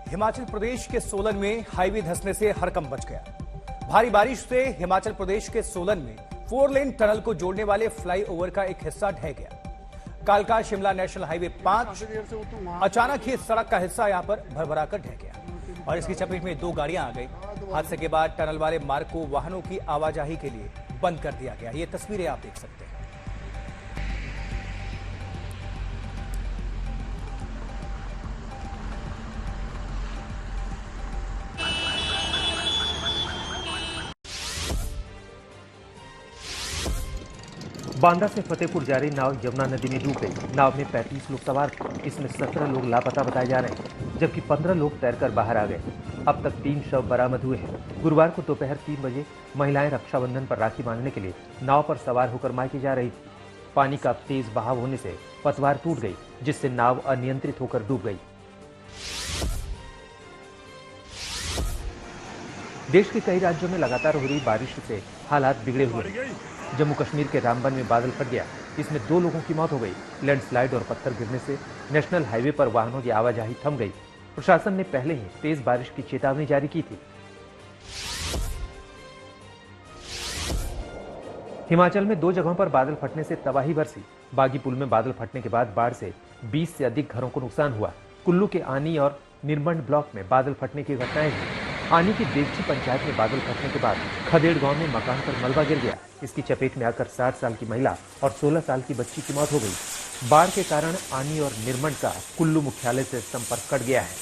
हिमाचल प्रदेश के सोलन में हाईवे धंसने से हड़कंप मच गया। भारी बारिश से हिमाचल प्रदेश के सोलन में 4 लेन टनल को जोड़ने वाले फ्लाईओवर का एक हिस्सा ढह गया। कालका शिमला नेशनल हाईवे 5 अचानक ही सड़क का हिस्सा यहां पर भरभराकर ढह गया और इसकी चपेट में 2 गाड़ियां आ गई। हादसे के बाद टनल वाले मार्ग को वाहनों की आवाजाही के लिए बंद कर दिया गया। ये तस्वीरें आप देख सकते हैं। बांदा से फतेहपुर जा रही नाव यमुना नदी में डूब गई। नाव में 35 लोग सवार थे। इसमें 17 लोग लापता बताए जा रहे हैं, जबकि 15 लोग तैरकर बाहर आ गए। अब तक 3 शव बरामद हुए हैं। गुरुवार को दोपहर 3 बजे महिलाएं रक्षाबंधन पर राखी बांधने के लिए नाव पर सवार होकर मायके जा रही थी। पानी का तेज बहाव होने से पतवार टूट गई, जिससे नाव अनियंत्रित होकर डूब गई। देश के कई राज्यों में लगातार हो रही बारिश से हालात बिगड़े हुए हैं। जम्मू कश्मीर के रामबन में बादल फट गया, इसमें 2 लोगों की मौत हो गई। लैंडस्लाइड और पत्थर गिरने से नेशनल हाईवे पर वाहनों की आवाजाही थम गई। प्रशासन ने पहले ही तेज बारिश की चेतावनी जारी की थी। हिमाचल में 2 जगहों पर बादल फटने से तबाही बरसी। बागी पुल में बादल फटने के बाद बाढ़ से 20 से अधिक घरों को नुकसान हुआ। कुल्लू के आनी और निरमंड ब्लॉक में बादल फटने की घटनाएं हुई। आनी की देवची पंचायत में बादल फटने के बाद खदेड़ गांव में मकान पर मलबा गिर गया। इसकी चपेट में आकर 60 साल की महिला और 16 साल की बच्ची की मौत हो गई। बाढ़ के कारण आनी और निरमंड का कुल्लू मुख्यालय से संपर्क कट गया है।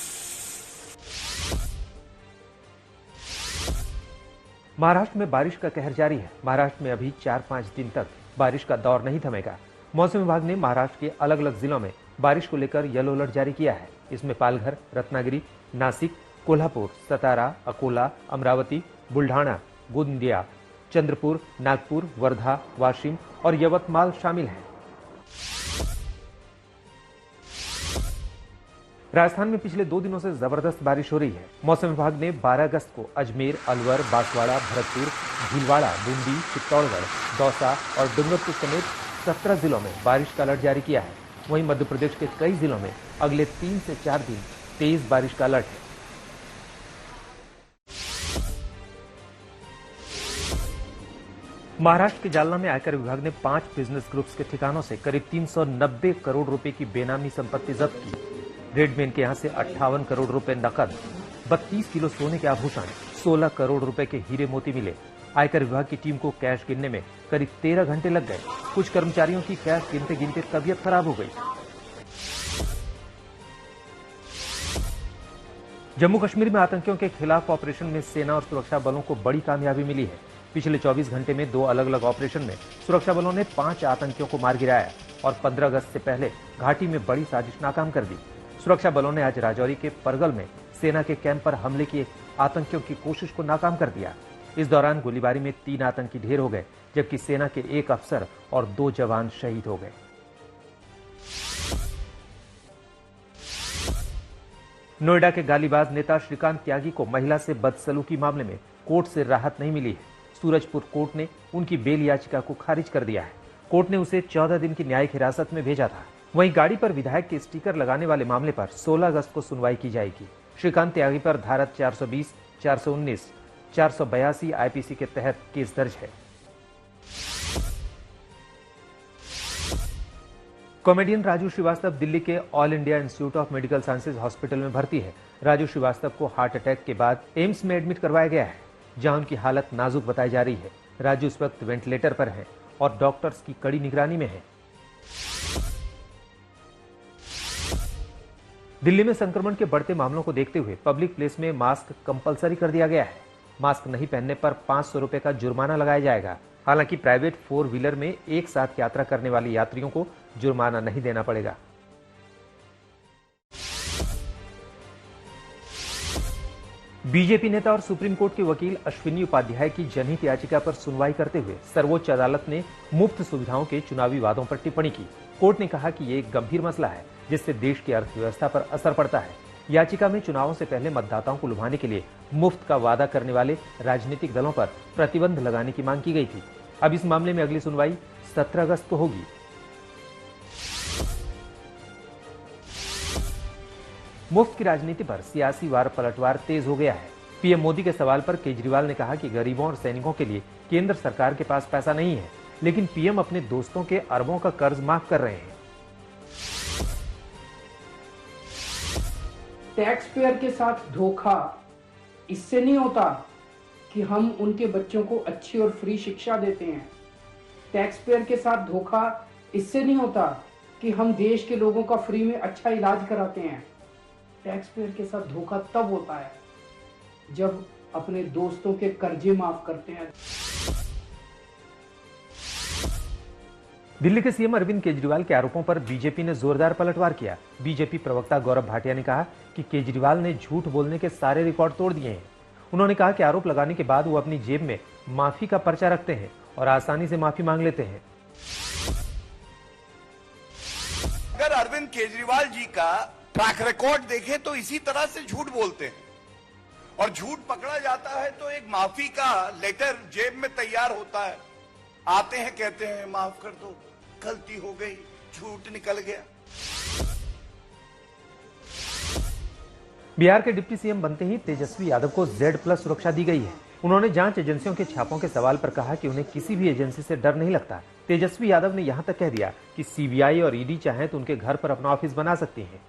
महाराष्ट्र में बारिश का कहर जारी है। महाराष्ट्र में अभी 4-5 दिन तक बारिश का दौर नहीं थमेगा। मौसम विभाग ने महाराष्ट्र के अलग अलग जिलों में बारिश को लेकर येलो अलर्ट जारी किया है। इसमें पालघर, रत्नागिरी, नासिक, कोल्हापुर, सतारा, अकोला, अमरावती, बुल्ढाना, गोंदिया, चंद्रपुर, नागपुर, वर्धा, वाशिम और यवतमाल शामिल हैं। राजस्थान में पिछले 2 दिनों से जबरदस्त बारिश हो रही है। मौसम विभाग ने 12 अगस्त को अजमेर, अलवर, बांसवाड़ा, भरतपुर, भीलवाड़ा, बूंदी, चित्तौड़गढ़, दौसा और डूंगरपुर समेत 17 जिलों में बारिश का अलर्ट जारी किया है। वहीं मध्य प्रदेश के कई जिलों में अगले 3 से 4 दिन तेज बारिश का अलर्ट है। महाराष्ट्र के जालना में आयकर विभाग ने 5 बिजनेस ग्रुप्स के ठिकानों से करीब 390 करोड़ रुपए की बेनामी संपत्ति जब्त की। रेड में इनके यहां से 58 करोड़ रुपए नकद, 32 किलो सोने के आभूषण, 16 करोड़ रुपए के हीरे मोती मिले। आयकर विभाग की टीम को कैश गिनने में करीब 13 घंटे लग गए। कुछ कर्मचारियों की कैश गिनते गिनते तबीयत खराब हो गई। जम्मू कश्मीर में आतंकियों के खिलाफ ऑपरेशन में सेना और सुरक्षा बलों को बड़ी कामयाबी मिली है। पिछले 24 घंटे में 2 अलग अलग ऑपरेशन में सुरक्षा बलों ने 5 आतंकियों को मार गिराया और 15 अगस्त से पहले घाटी में बड़ी साजिश नाकाम कर दी। सुरक्षा बलों ने आज राजौरी के परगल में सेना के कैंप पर हमले किए आतंकियों की कोशिश को नाकाम कर दिया। इस दौरान गोलीबारी में 3 आतंकी ढेर हो गए, जबकि सेना के 1 अफसर और 2 जवान शहीद हो गए। नोएडा के गालीबाज नेता श्रीकांत त्यागी को महिला से बदसलूकी मामले में कोर्ट से राहत नहीं मिली है। सूरजपुर कोर्ट ने उनकी बेल याचिका को खारिज कर दिया है। कोर्ट ने उसे 14 दिन की न्यायिक हिरासत में भेजा था। वहीं गाड़ी पर विधायक के स्टिकर लगाने वाले मामले पर 16 अगस्त को सुनवाई की जाएगी। श्रीकांत त्यागी पर धारा 420, 419, 482 आईपीसी के तहत केस दर्ज है। कॉमेडियन राजू श्रीवास्तव दिल्ली के all India institute of medical sciences hospital में भर्ती है। राजू श्रीवास्तव को हार्ट अटैक के बाद एम्स में एडमिट करवाया गया है, जहां उनकी हालत नाजुक बताई जा रही है। राजू इस वक्त वेंटिलेटर पर हैं और डॉक्टर्स की कड़ी निगरानी में हैं। दिल्ली में संक्रमण के बढ़ते मामलों को देखते हुए पब्लिक प्लेस में मास्क कंपलसरी कर दिया गया है। मास्क नहीं पहनने पर 500 रुपए का जुर्माना लगाया जाएगा। हालांकि प्राइवेट 4 व्हीलर में एक साथ यात्रा करने वाले यात्रियों को जुर्माना नहीं देना पड़ेगा। बीजेपी नेता और सुप्रीम कोर्ट के वकील अश्विनी उपाध्याय की जनहित याचिका पर सुनवाई करते हुए सर्वोच्च अदालत ने मुफ्त सुविधाओं के चुनावी वादों पर टिप्पणी की। कोर्ट ने कहा कि ये एक गंभीर मसला है, जिससे देश की अर्थव्यवस्था पर असर पड़ता है। याचिका में चुनावों से पहले मतदाताओं को लुभाने के लिए मुफ्त का वादा करने वाले राजनीतिक दलों पर प्रतिबंध लगाने की मांग की गई थी। अब इस मामले में अगली सुनवाई 17 अगस्त को होगी। मुफ्त की राजनीति पर सियासी वार पलटवार तेज हो गया है। पीएम मोदी के सवाल पर केजरीवाल ने कहा कि गरीबों और सैनिकों के लिए केंद्र सरकार के पास पैसा नहीं है, लेकिन पीएम अपने दोस्तों के अरबों का कर्ज माफ कर रहे हैं। टैक्स पेयर के साथ धोखा इससे नहीं होता कि हम उनके बच्चों को अच्छी और फ्री शिक्षा देते हैं। टैक्स पेयर के साथ धोखा इससे नहीं होता कि हम देश के लोगों का फ्री में अच्छा इलाज कराते हैं। टैक्स पेयर के साथ धोखा तब होता है जब अपने दोस्तों के कर्जे माफ करते हैं। दिल्ली के सीएम अरविंद केजरीवाल के आरोपों पर बीजेपी ने जोरदार पलटवार किया। बीजेपी प्रवक्ता गौरव भाटिया ने कहा कि केजरीवाल ने झूठ बोलने के सारे रिकॉर्ड तोड़ दिए हैं। उन्होंने कहा कि आरोप लगाने के बाद वो अपनी जेब में माफी का पर्चा रखते हैं और आसानी से माफी मांग लेते हैं। अगर अरविंद केजरीवाल जी का ट्रैक रिकॉर्ड देखें तो इसी तरह से झूठ बोलते हैं और झूठ पकड़ा जाता है तो एक माफी का लेटर जेब में तैयार होता है। आते हैं, कहते हैं माफ कर दो, गलती हो गई, झूठ निकल गया। बिहार के डिप्टी सीएम बनते ही तेजस्वी यादव को Z+ सुरक्षा दी गई है। उन्होंने जांच एजेंसियों के छापों के सवाल पर कहा कि उन्हें किसी भी एजेंसी से डर नहीं लगता। तेजस्वी यादव ने यहां तक कह दिया कि सीबीआई और ईडी चाहें तो उनके घर पर अपना ऑफिस बना सकती हैं।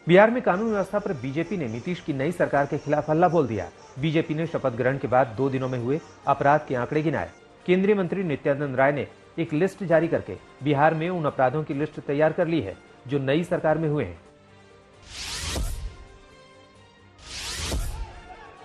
बिहार में कानून व्यवस्था पर बीजेपी ने नीतीश की नई सरकार के खिलाफ हल्ला बोल दिया। बीजेपी ने शपथ ग्रहण के बाद 2 दिनों में हुए अपराध के आंकड़े गिनाए। केंद्रीय मंत्री नित्यानंद राय ने एक लिस्ट जारी करके बिहार में उन अपराधों की लिस्ट तैयार कर ली है जो नई सरकार में हुए हैं।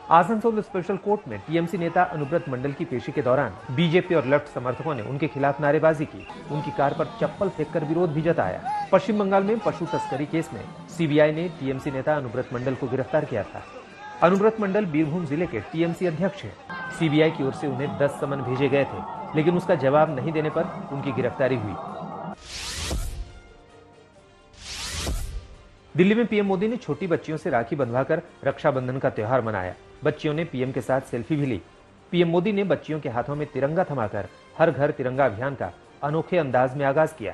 आसनसोल स्पेशल कोर्ट में टीएमसी नेता अनुव्रत मंडल की पेशी के दौरान बीजेपी और लेफ्ट समर्थकों ने उनके खिलाफ नारेबाजी की। उनकी कार पर चप्पल फेंककर विरोध भी जताया। पश्चिम बंगाल में पशु तस्करी केस में सीबीआई ने टीएमसी नेता अनुव्रत मंडल को गिरफ्तार किया था। अनुव्रत मंडल बीरभूम जिले के टीएमसी अध्यक्ष हैं। सीबीआई की ओर से उन्हें 10 समन भेजे गए थे, लेकिन उसका जवाब नहीं देने पर उनकी गिरफ्तारी हुई। दिल्ली में पीएम मोदी ने छोटी बच्चियों से राखी बंधवाकर रक्षाबंधन का त्योहार मनाया। बच्चियों ने पीएम के साथ सेल्फी भी ली। पीएम मोदी ने बच्चियों के हाथों में तिरंगा थमाकर हर घर तिरंगा अभियान का अनोखे अंदाज में आगाज किया।